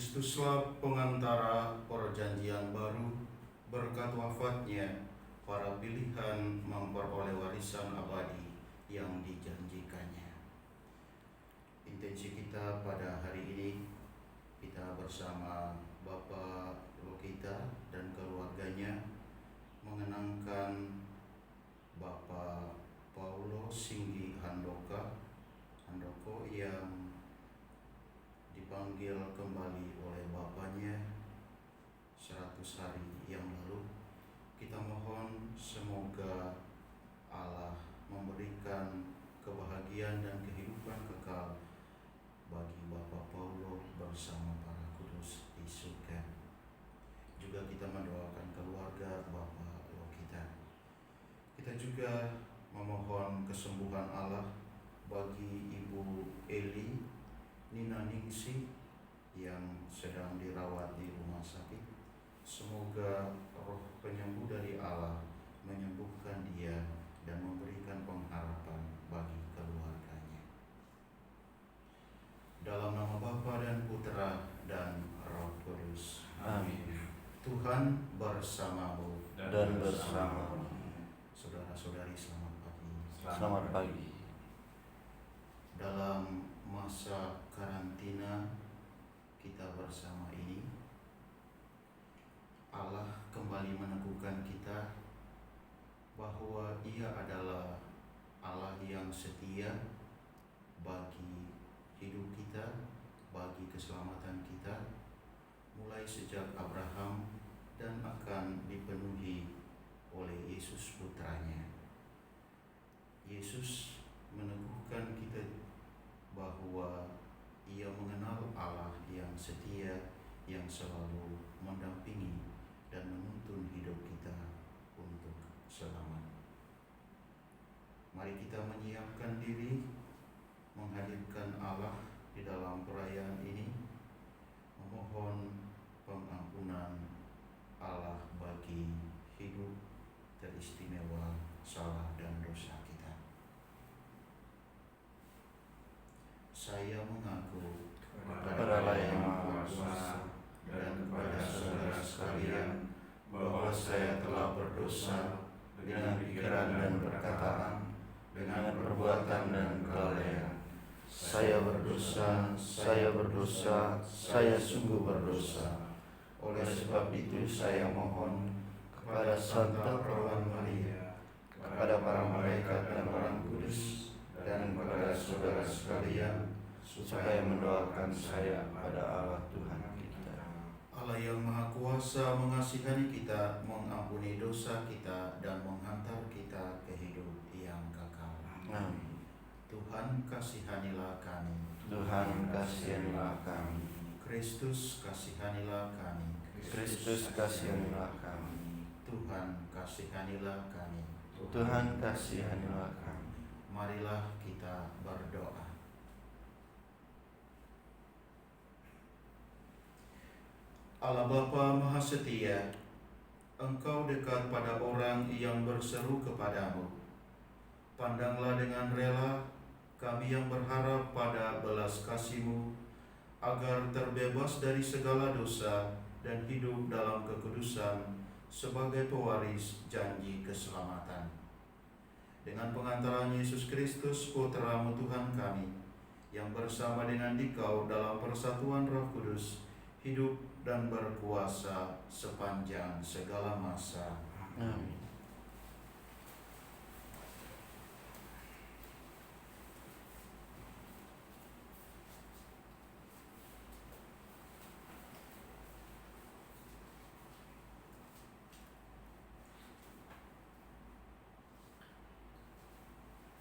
Kristuslah pengantara perjanjian baru, berkat wafatnya para pilihan memperoleh warisan abadi yang dijanjikannya. Intensi kita pada hari ini, kita bersama Bapak Lokita dan keluarganya mengenangkan Bapak Paulo Singgi Handoko yang dipanggil kembali oleh bapaknya 100 hari yang lalu. Kita mohon semoga Allah memberikan kebahagiaan dan kehidupan kekal bagi Bapak Paulo bersama para kudus di surga. Juga kita mendoakan keluarga Bapak Lokita. Kita juga memohon kesembuhan Allah bagi Ibu Eli Nina Ningsih yang sedang dirawat di rumah sakit. Semoga roh penyembuh dari Allah menyembuhkan dia dan memberikan pengharapan bagi keluarganya. Dalam nama Bapa dan Putra dan Roh Kudus. Amin. Tuhan bersamamu Dan bersamamu. Saudara-saudari, selamat pagi. Selamat pagi. Dalam masa karantina kita bersama ini, Allah kembali meneguhkan kita bahwa Ia adalah Allah yang setia bagi hidup kita, bagi keselamatan kita, mulai sejak Abraham dan akan dipenuhi oleh Yesus putranya. Yesus meneguhkan kita bahwa Ia mengenal Allah yang setia, yang selalu mendampingi dan menuntun hidup kita untuk selamat. Mari kita menyiapkan diri menghadirkan Allah di dalam perayaan ini, memohon pengampunan Allah bagi hidup teristimewa, salah dan dosa kita. Saya mengaku Kepada Allah yang Maha Kuasa dan kepada saudara sekalian bahwa saya telah berdosa dengan pikiran dan perkataan, dengan perbuatan dan kelalaian. Saya berdosa, saya sungguh berdosa. Oleh sebab itu saya mohon kepada Santa Perawan Maria, kepada para malaikat dan orang kudus, dan kepada saudara sekalian, supaya mendoakan saya pada Allah Tuhan kita. Allah yang Maha Kuasa mengasihani kita, mengampuni dosa kita, dan menghantar kita ke hidup yang kekal. Amin. Tuhan kasihanilah kami. Tuhan kasihanilah kami. Kristus kasihanilah kami. Kristus kasihanilah kami. Tuhan kasihanilah kami. Tuhan kasihanilah kami. Marilah kita berdoa. Allah Bapa Maha Setia, Engkau dekat pada orang yang berseru kepadamu. Pandanglah dengan rela kami yang berharap pada belas kasih-Mu, agar terbebas dari segala dosa dan hidup dalam kekudusan sebagai pewaris janji keselamatan. Dengan pengantaran Yesus Kristus, Putra-Mu Tuhan kami, yang bersama dengan Dikau dalam persatuan Roh Kudus, hidup dan berkuasa sepanjang segala masa. Amin.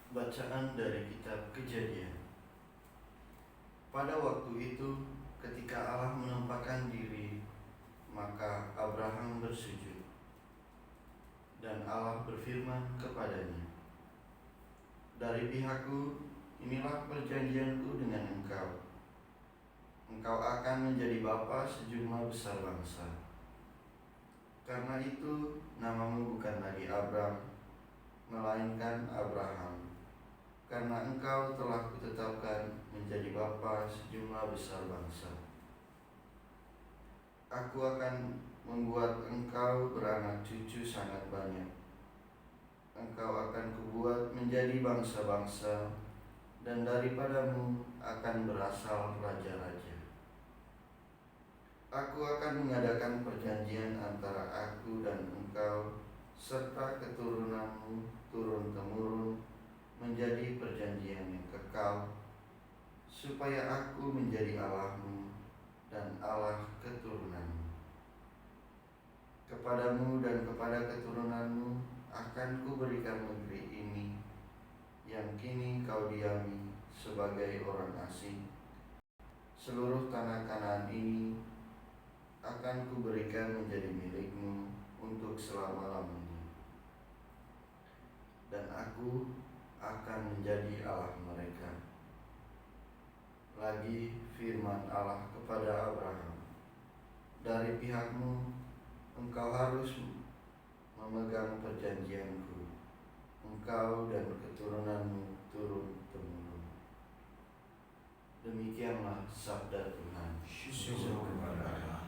Bacaan dari kitab Kejadian. Pada waktu itu, ketika Allah menampakkan diri, maka Abraham bersujud. Dan Allah berfirman kepadanya, "Dari pihakku, inilah perjanjianku dengan engkau. Engkau akan menjadi bapa sejumlah besar bangsa. Karena itu, namamu bukan lagi Abram, melainkan Abraham. Karena engkau telah kutetapkan menjadi bapa sejumlah besar bangsa. Aku akan membuat engkau beranak cucu sangat banyak. Engkau akan kubuat menjadi bangsa-bangsa, dan daripadamu akan berasal raja-raja. Aku akan mengadakan perjanjian antara aku dan engkau serta keturunanmu turun-temurun menjadi perjanjian yang kekal, supaya aku menjadi Allahmu dan Allah keturunanmu. Kepadamu dan kepada keturunanmu akan kuberikan negeri ini yang kini kau diami sebagai orang asing. Seluruh tanah Kanaan ini akan kuberikan menjadi milikmu untuk selama-lamanya. Dan aku akan menjadi Allah mereka. Lagi firman Allah kepada Abraham, dari pihakmu engkau harus memegang perjanjianku, engkau dan keturunanmu turun-temurun. Demikianlah sabda Tuhan. Syukur kepada Allah.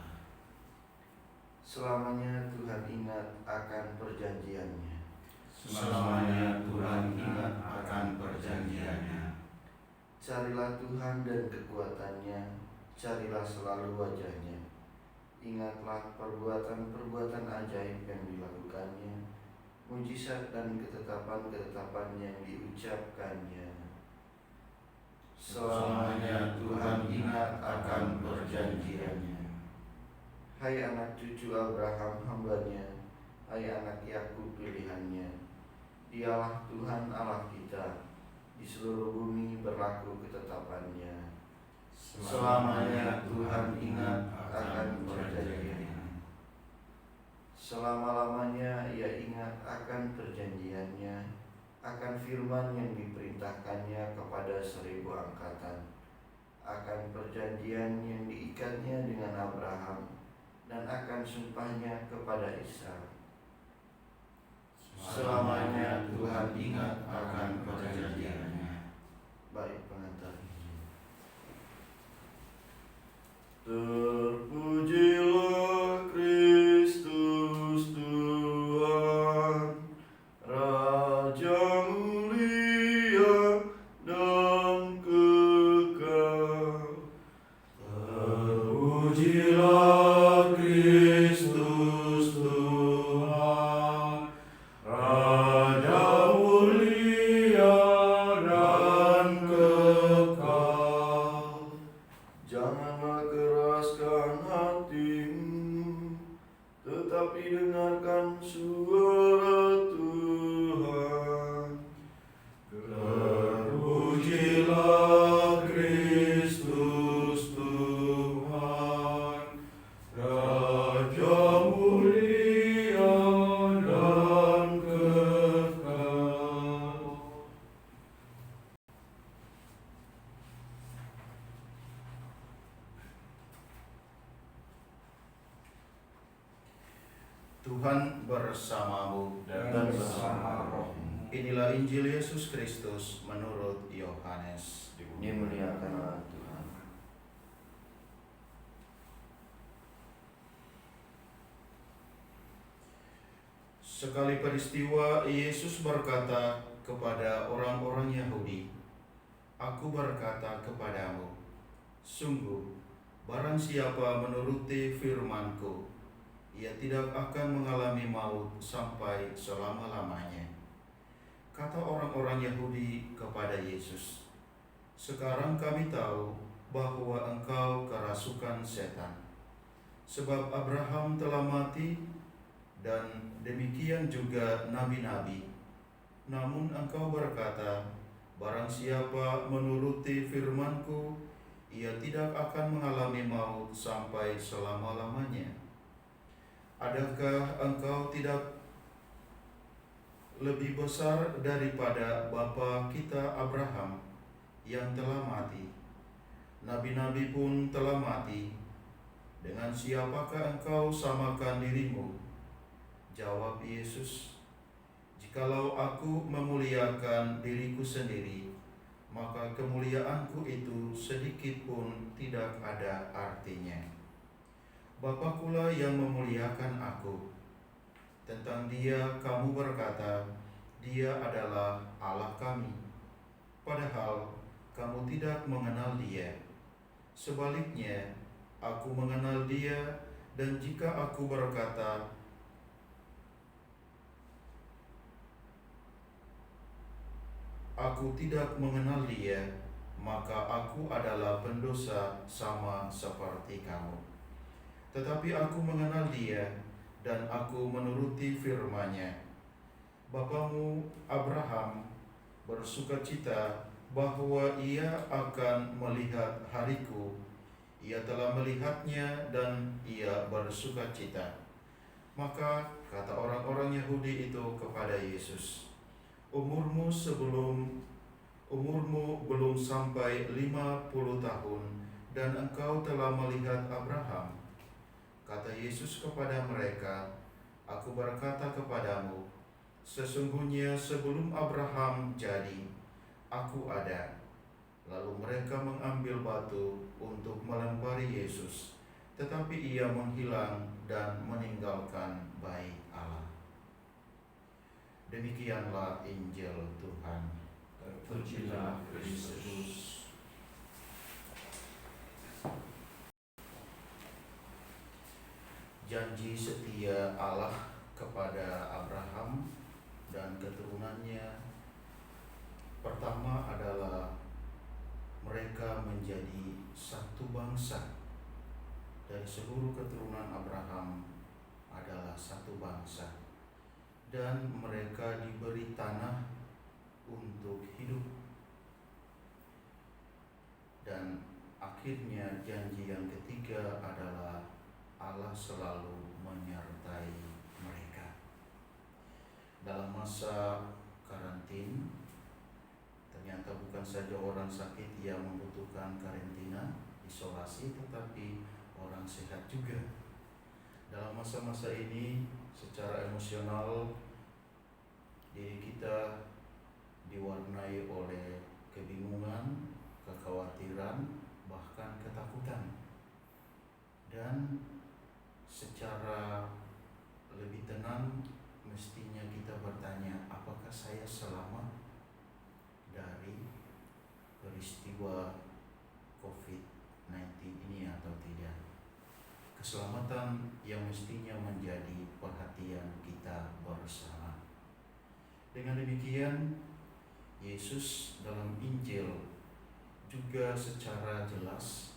Selamanya Tuhan ingat akan perjanjiannya. Selamanya Tuhan ingat akan perjanjiannya. Carilah Tuhan dan kekuatannya, carilah selalu wajahnya. Ingatlah perbuatan-perbuatan ajaib yang dilakukannya, mujizat dan ketetapan-ketetapan yang diucapkannya. Selamanya Tuhan ingat akan perjanjiannya. Hai anak cucu Abraham hamba-Nya, hai anak Yakub pilihannya. Dialah Tuhan Allah kita, di seluruh bumi berlaku ketetapannya. Selamanya Tuhan ingat akan perjanjiannya. Selama-lamanya Ia ingat akan perjanjiannya, akan firman yang diperintahkannya kepada 1000 angkatan, akan perjanjian yang diikatnya dengan Abraham, dan akan sumpahnya kepada Ishak. Selamanya Tuhan ingat akan perjanjiannya. Baik, pengantar Injil. Terpujilah Kristus Tuhan, Raja mulia dan kekal. Terpujilah Kristus Tuhan, Raja mulia dan kekal. Janganlah keraskan hatimu, tetapi dengarkan suara Tuhan. Terpujilah Kristus Tuhan, Raja mulia dan kekal. Tuhan bersamamu Dan bersama rohmu. Inilah Injil Yesus Kristus menurut Yohanes. Dimuliakanlah Tuhan. Sekali peristiwa Yesus berkata kepada orang-orang Yahudi, "Aku berkata kepadamu, sungguh, barang siapa menuruti firman-Ku, ia tidak akan mengalami maut sampai selama-lamanya." Kata orang-orang Yahudi kepada Yesus, "Sekarang kami tahu bahwa engkau kerasukan setan. Sebab Abraham telah mati, dan demikian juga nabi-nabi. Namun engkau berkata, barang siapa menuruti firman-Ku, ia tidak akan mengalami maut sampai selama-lamanya. Adakah engkau tidak lebih besar daripada bapa kita Abraham yang telah mati? Nabi-nabi pun telah mati. Dengan siapakah engkau samakan dirimu?" Jawab Yesus, "Jikalau aku memuliakan diriku sendiri, maka kemuliaanku itu sedikit pun tidak ada artinya. Bapakulah yang memuliakan aku. Tentang Dia kamu berkata, Dia adalah Allah kami. Padahal kamu tidak mengenal Dia. Sebaliknya, aku mengenal Dia, dan jika aku berkata, aku tidak mengenal Dia, maka aku adalah pendosa sama seperti kamu. Tetapi aku mengenal Dia, dan aku menuruti firman-Nya. Bapamu Abraham bersukacita bahwa ia akan melihat hariku. Ia telah melihatnya dan ia bersukacita. Maka kata orang-orang Yahudi itu kepada Yesus, Umurmu belum sampai 50 tahun, dan engkau telah melihat Abraham. Kata Yesus kepada mereka, Aku berkata kepadamu, sesungguhnya sebelum Abraham jadi, aku ada. Lalu mereka mengambil batu untuk melempari Yesus, tetapi ia menghilang dan meninggalkan bait Allah. Demikianlah Injil Tuhan. Terpujilah Kristus. Janji setia Allah kepada Abraham dan keturunannya pertama adalah mereka menjadi satu bangsa. Dari seluruh keturunan Abraham adalah satu bangsa, dan mereka diberi tanah untuk hidup. Dan akhirnya janji yang ketiga adalah Allah selalu menyertai mereka. Dalam masa karantin, ternyata bukan saja orang sakit yang membutuhkan karantina, isolasi, tetapi orang sehat juga. Dalam masa-masa ini, secara emosional, diri kita diwarnai oleh kebingungan, kekhawatiran, bahkan ketakutan. Dan secara lebih tenang, mestinya kita bertanya, apakah saya selamat dari peristiwa COVID-19 ini atau tidak? Keselamatan yang mestinya menjadi perhatian kita bersama. Dengan demikian, Yesus dalam Injil juga secara jelas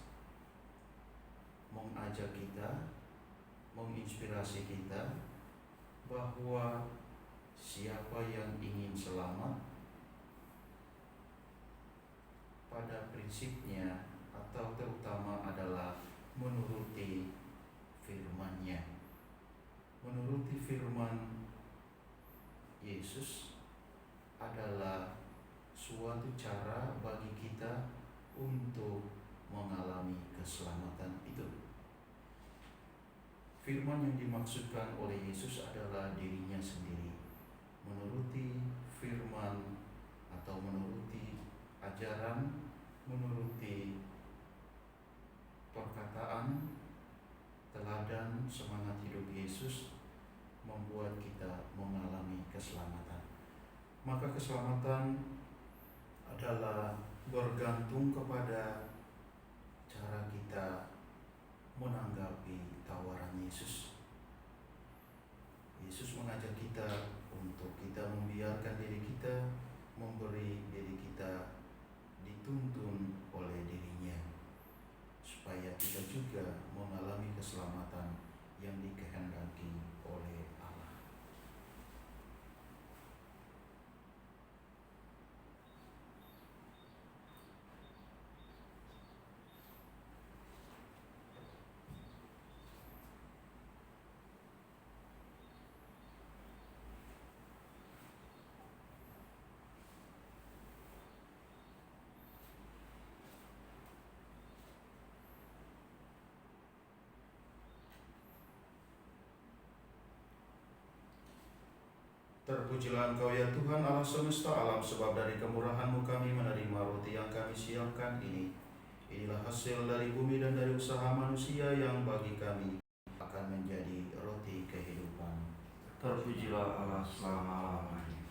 mengajak kita, menginspirasi kita bahwa siapa yang ingin selamat pada prinsipnya atau terutama adalah menuruti firman-Nya. Menuruti firman Yesus adalah suatu cara bagi kita untuk mengalami keselamatan itu. Firman yang dimaksudkan oleh Yesus adalah dirinya sendiri. Menuruti firman atau menuruti ajaran, menuruti perkataan, teladan, semangat hidup Yesus membuat kita mengalami keselamatan. Maka keselamatan adalah bergantung kepada cara kita menanggapi tawaran Yesus. Yesus mengajak kita untuk kita membiarkan diri kita, memberi diri kita dituntun oleh dirinya, supaya kita juga mengalami keselamatan yang dikehendaki oleh Allah. Terpujilah Engkau ya Tuhan Allah semesta alam, sebab dari kemurahan-Mu kami menerima roti yang kami siapkan ini. Inilah hasil dari bumi dan dari usaha manusia yang bagi kami akan menjadi roti kehidupan. Terpujilah Allah selama-lamanya.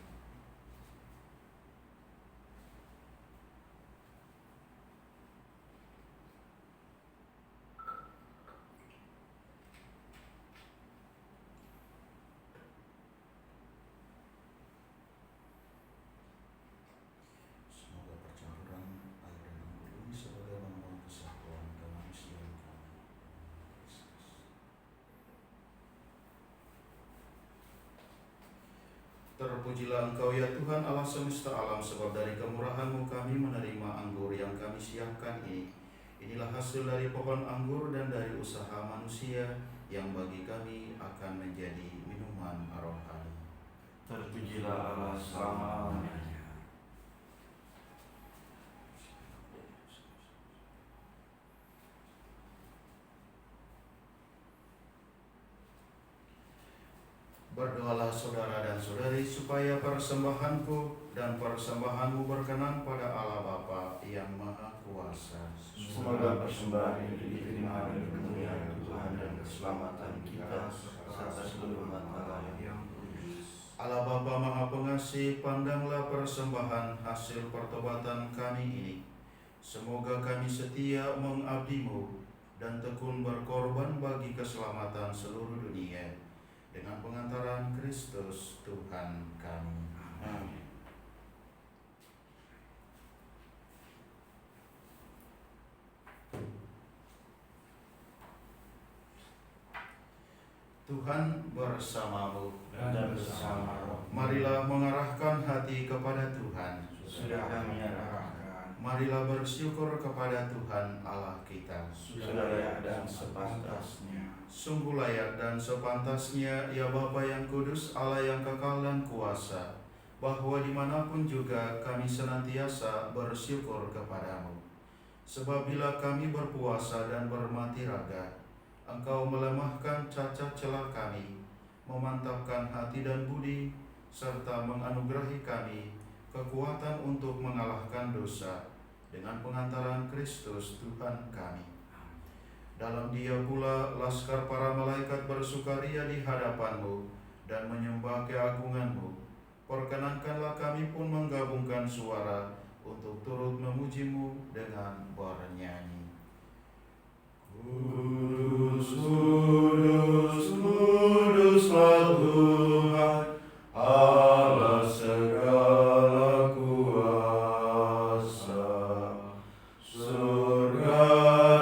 Semoga percampuran air dan anggur ini sebagai lambang kesatuan kemanusiaan kami. Terpujilah Engkau ya Tuhan Allah semesta alam, sebab dari kemurahan-Mu kami menerima anggur yang kami siapkan ini. Inilah hasil dari pohon anggur dan dari usaha manusia yang bagi kami akan menjadi minuman rohani. Terpujilah Allah selama-lamanya. Berdoalah saudara dan saudari supaya persembahanku dan persembahanmu berkenan pada Allah Bapa yang Maha Kuasa. Semoga persembahan ini diterima dari kemuliaan Tuhan dan keselamatan kita serta seluruh umat Allah yang kudus. Allah Bapa Maha Pengasih, pandanglah persembahan hasil pertobatan kami ini. Semoga kami setia mengabdi-Mu dan tekun berkorban bagi keselamatan seluruh dunia. Dengan pengantaran Kristus Tuhan kami. Amin. Tuhan bersamamu. Dan bersama roh. Marilah mengarahkan hati kepada Tuhan. Sudah kami arahkan. Marilah bersyukur kepada Tuhan Allah kita. Sudah layak dan sepantasnya. Sungguh layak dan sepantasnya, ya Bapa yang kudus, Allah yang kekal dan kuasa, bahwa dimanapun juga kami senantiasa bersyukur kepadamu. Sebab bila kami berpuasa dan bermati raga, Engkau melemahkan cacat celah kami, memantapkan hati dan budi, serta menganugerahi kami kekuatan untuk mengalahkan dosa dengan pengantaran Kristus Tuhan kami. Dalam Dia pula laskar para malaikat bersukaria di hadapan-Mu dan menyembah keagungan-Mu. Perkenankanlah kami pun menggabungkan suara untuk turut memuji-Mu dengan bernyanyi. Kudus, kudus, kuduslah Tuhan, Allah segala kuasa. Surga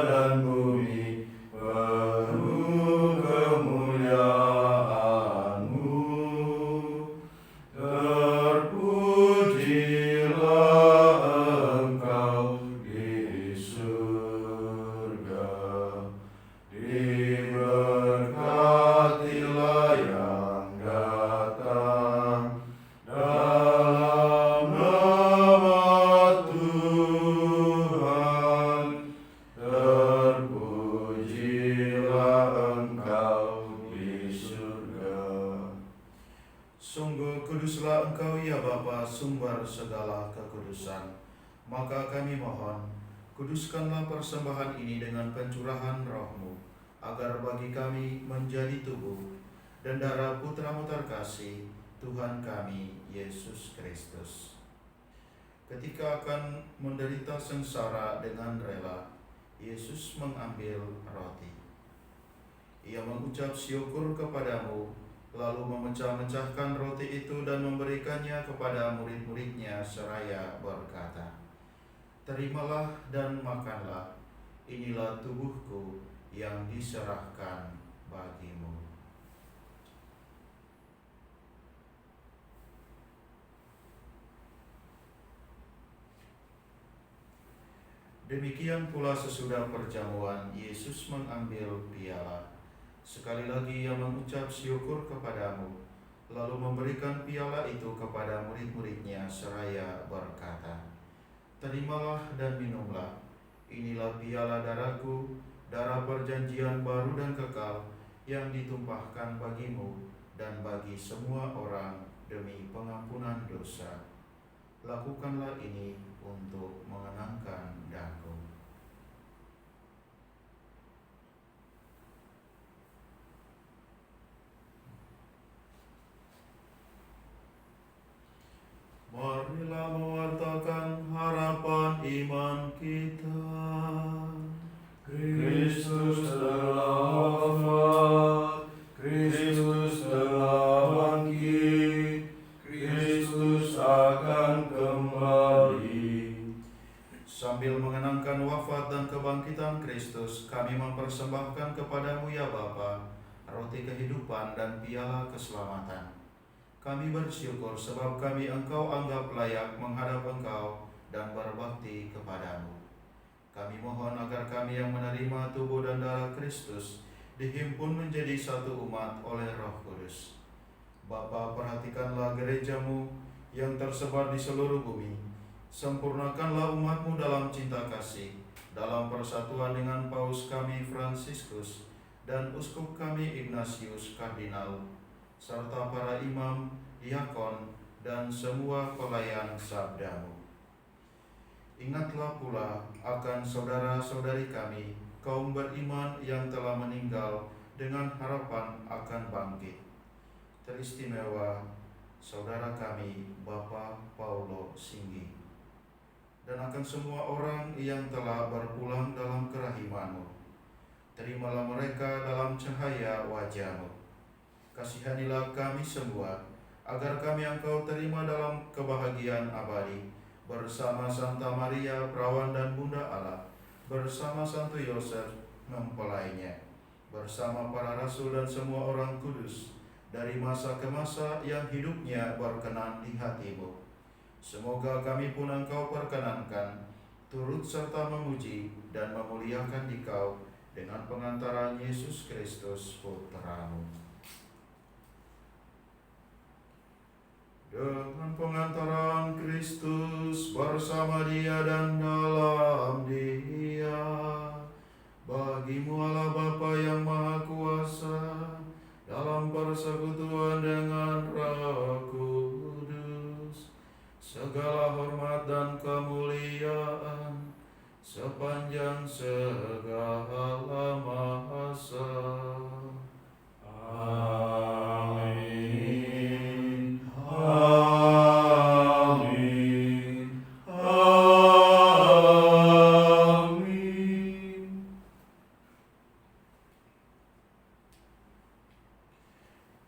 dan bumi penuh kemuliaan-Mu. Terpujilah Engkau di surga, diberkatilah yang datang dalam nama Tuhan. Terpujilah Engkau di surga. Sungguh kuduslah Engkau ya Bapa, sumber segala kekudusan. Maka kami mohon, kuduskanlah persembahan ini dengan pencurahan Roh-Mu, agar bagi kami menjadi tubuh dan darah Putra-Mu terkasih, Tuhan kami, Yesus Kristus. Ketika akan menderita sengsara dengan rela, Yesus mengambil roti. Ia mengucap syukur kepadamu, lalu memecah-mecahkan roti itu dan memberikannya kepada murid-muridnya seraya berkata, "Terimalah dan makanlah, inilah tubuhku yang diserahkan bagimu." Demikian pula sesudah perjamuan, Yesus mengambil piala. Sekali lagi ia mengucap syukur kepadamu, lalu memberikan piala itu kepada murid-muridnya seraya berkata, "Terimalah dan minumlah, inilah piala darahku, darah perjanjian baru dan kekal, yang ditumpahkan bagimu dan bagi semua orang demi pengampunan dosa. Lakukanlah ini untuk mengenangkan aku." Kristus, kami mempersembahkan kepadamu ya Bapa, roti kehidupan dan piala keselamatan. Kami bersyukur sebab kami Engkau anggap layak menghadap Engkau dan berbakti kepadamu. Kami mohon agar kami yang menerima tubuh dan darah Kristus dihimpun menjadi satu umat oleh Roh Kudus. Bapa, perhatikanlah gerejamu yang tersebar di seluruh bumi. Sempurnakanlah umatmu dalam cinta kasih, dalam persatuan dengan Paus kami Fransiskus dan Uskup kami Ignatius Kardinal, serta para imam, diakon, dan semua pelayan sabdamu. Ingatlah pula akan saudara-saudari kami, kaum beriman yang telah meninggal dengan harapan akan bangkit. Teristimewa saudara kami, Bapak Paulo Singgi, dan akan semua orang yang telah berpulang dalam kerahiman-Mu. Terimalah mereka dalam cahaya wajah-Mu. Kasihanilah kami semua, agar kami Engkau terima dalam kebahagiaan abadi, bersama Santa Maria, Perawan dan Bunda Allah, bersama Santo Yosef, mempelainya, bersama para rasul dan semua orang kudus, dari masa ke masa yang hidupnya berkenan di hati-Mu. Semoga kami pun Engkau perkenankan, turut serta memuji dan memuliakan Dikau dengan pengantaran Yesus Kristus Putra-Mu. Dengan pengantaran Kristus bersama Dia dan dalam Dia, bagi-Mu Allah Bapa yang Maha Kuasa, dalam persekutuan dengan Roh Kudus, segala hormat dan kemuliaan sepanjang segala masa. Amin. Amin. Amin.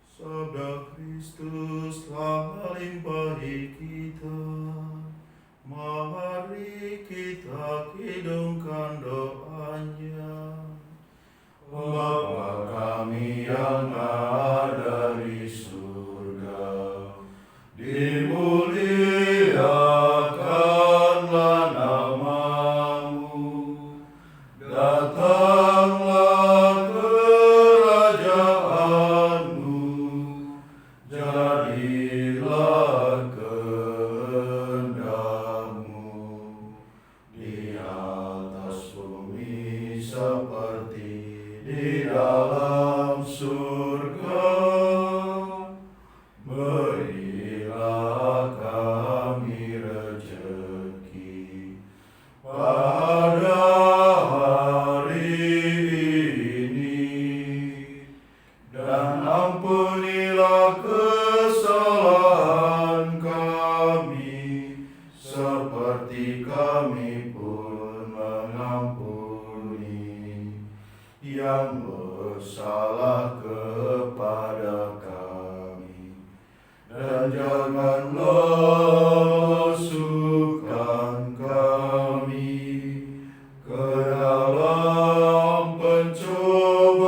Sabda Kristus telah melimpahi kita. Mari kita kidungkan doanya. Bapa kami yang ada di surga, dimuliakanlah nama-Mu, datanglah kerajaan-Mu, jadilah kehendak-Mu di atas bumi seperti di dalam surga. Berilah kami rezeki pada hari ini, dan ampunilah kesalahan kami, seperti kami pun mengampuni yang bersalah kepada kami. Dan janganlah masukkan kami ke dalam pencobaan,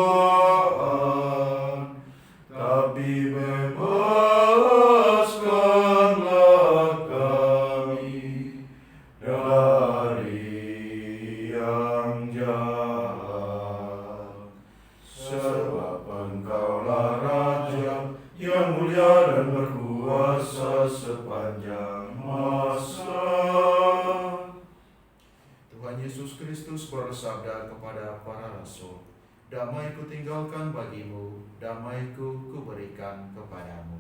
tapi bebaskanlah kami dari yang jahat. Sebab Engkaulah Raja yang mulia dan berkuasa sepanjang masa. Tuhan Yesus Kristus bersabda kepada para rasul, "Damai kutinggalkan bagimu, damai-Ku kuberikan kepadamu.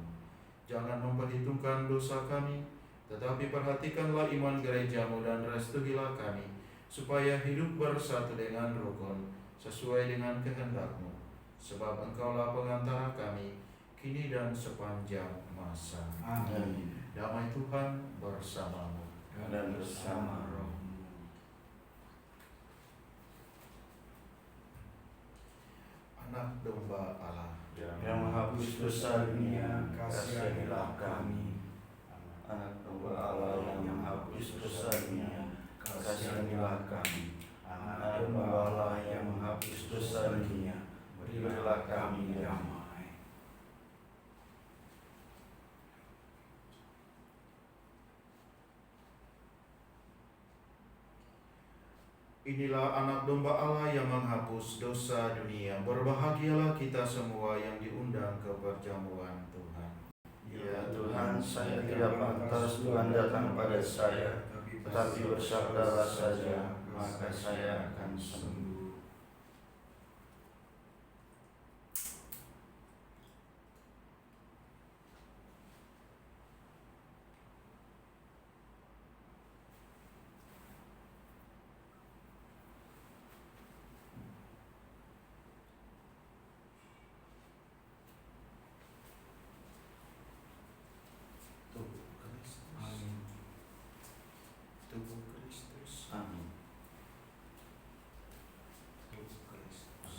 Jangan memperhitungkan dosa kami, tetapi perhatikanlah iman gereja-Mu dan restuilah kami, supaya hidup bersatu dengan rukun, sesuai dengan kehendak-Mu. Sebab Engkaulah pengantara kami, kini dan sepanjang masa." Amin. Damai Tuhan bersamamu. Dan bersama roh. Anak domba Allah, Yang menghapus dosa dunia, kasihanilah kami. Anak domba Allah yang menghapus dosa dunia, kasihanilah kami. Anak domba Allah yang menghapus dosa dunia, berilah kami damai. Inilah anak domba Allah yang menghapus dosa dunia. Berbahagialah kita semua yang diundang ke perjamuan Tuhan. Ya Tuhan, saya tidak pantas Tuhan datang pada saya, tetapi bersabdalah saja, maka saya akan sembuh. Tubuh Kristus. Tubuh Kristus. Amin. Tubuh Kristus.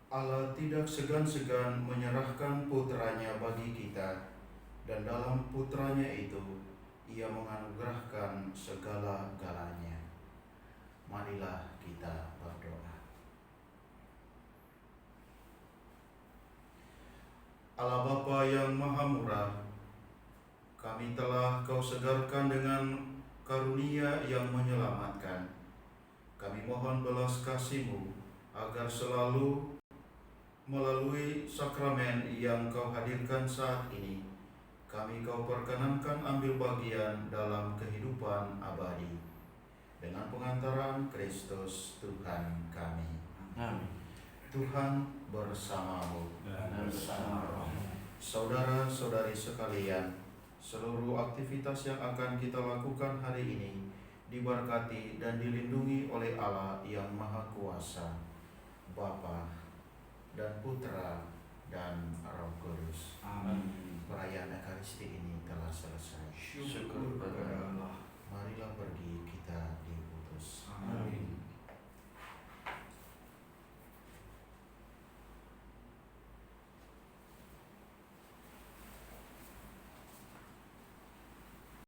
Allah tidak segan-segan menyerahkan putranya bagi kita, dan dalam putranya itu Ia menganugerahkan segala-galanya. Marilah kita berdoa. Allah Bapa yang Maha Murah, kami telah Kau segarkan dengan karunia yang menyelamatkan. Kami mohon belas kasih-Mu agar selalu melalui sakramen yang Kau hadirkan saat ini, kami Kau perkenankan ambil bagian dalam kehidupan abadi. Dengan pengantaran Kristus Tuhan kami. Amin. Tuhan bersamamu. Dan bersama rohmu. Saudara-saudari sekalian, seluruh aktivitas yang akan kita lakukan hari ini diberkati dan dilindungi oleh Allah yang Maha Kuasa, Bapa dan Putra dan Roh Kudus. Amin. Perayaan Ekaristi ini telah selesai. Syukur pada Allah. Marilah pergi kita diutus. Amin.